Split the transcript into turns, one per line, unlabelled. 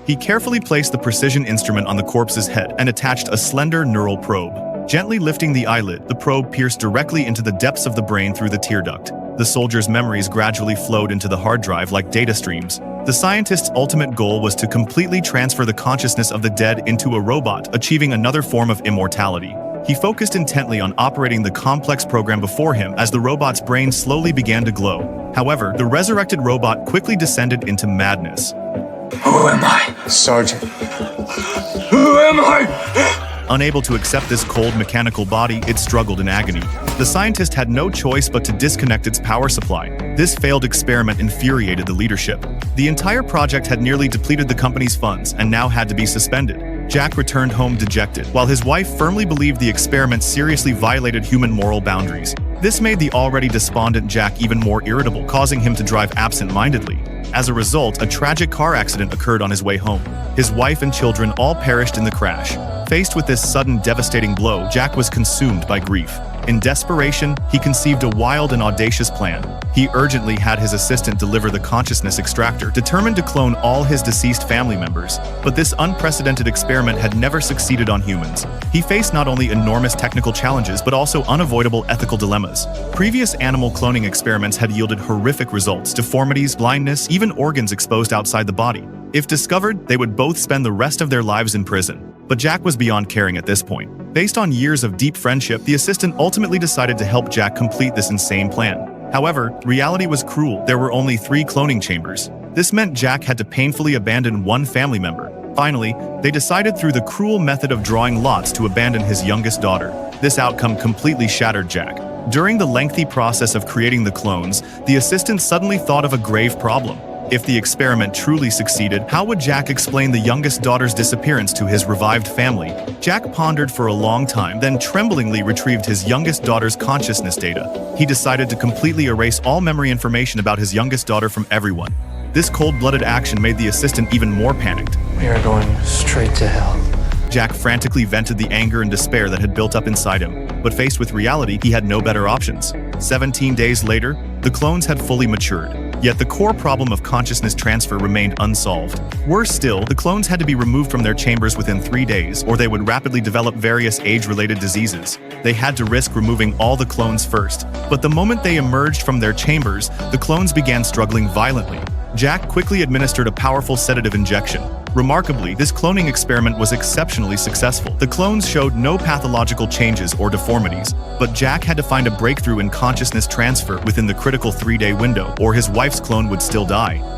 He carefully placed the precision instrument on the corpse's head and attached a slender neural probe. Gently lifting the eyelid, the probe pierced directly into the depths of the brain through the tear duct. The soldier's memories gradually flowed into the hard drive like data streams. The scientist's ultimate goal was to completely transfer the consciousness of the dead into a robot, achieving another form of immortality. He focused intently on operating the complex program before him as the robot's brain slowly began to glow. However, the resurrected robot quickly descended into madness.
Who am I?
Sergeant.
Who am I?
Unable to accept this cold mechanical body, it struggled in agony. The scientist had no choice but to disconnect its power supply. This failed experiment infuriated the leadership. The entire project had nearly depleted the company's funds and now had to be suspended. Jack returned home dejected, while his wife firmly believed the experiment seriously violated human moral boundaries. This made the already despondent Jack even more irritable, causing him to drive absent-mindedly. As a result, a tragic car accident occurred on his way home. His wife and children all perished in the crash. Faced with this sudden, devastating blow, Jack was consumed by grief. In desperation, he conceived a wild and audacious plan. He urgently had his assistant deliver the consciousness extractor, determined to clone all his deceased family members. But this unprecedented experiment had never succeeded on humans. He faced not only enormous technical challenges, but also unavoidable ethical dilemmas. Previous animal cloning experiments had yielded horrific results: deformities, blindness, even organs exposed outside the body. If discovered, they would both spend the rest of their lives in prison. But Jack was beyond caring at this point. Based on years of deep friendship, the assistant ultimately decided to help Jack complete this insane plan. However, reality was cruel. There were only 3 cloning chambers. This meant Jack had to painfully abandon one family member. Finally, they decided through the cruel method of drawing lots to abandon his youngest daughter. This outcome completely shattered Jack. During the lengthy process of creating the clones, the assistant suddenly thought of a grave problem. If the experiment truly succeeded, how would Jack explain the youngest daughter's disappearance to his revived family? Jack pondered for a long time, then tremblingly retrieved his youngest daughter's consciousness data. He decided to completely erase all memory information about his youngest daughter from everyone. This cold-blooded action made the assistant even more panicked.
We are going straight to hell.
Jack frantically vented the anger and despair that had built up inside him. But faced with reality, he had no better options. 17 days later, the clones had fully matured. Yet the core problem of consciousness transfer remained unsolved. Worse still, the clones had to be removed from their chambers within 3 days, or they would rapidly develop various age-related diseases. They had to risk removing all the clones first. But the moment they emerged from their chambers, the clones began struggling violently. Jack quickly administered a powerful sedative injection. Remarkably, this cloning experiment was exceptionally successful. The clones showed no pathological changes or deformities, but Jack had to find a breakthrough in consciousness transfer within the critical 3-day window, or his wife's clone would still die.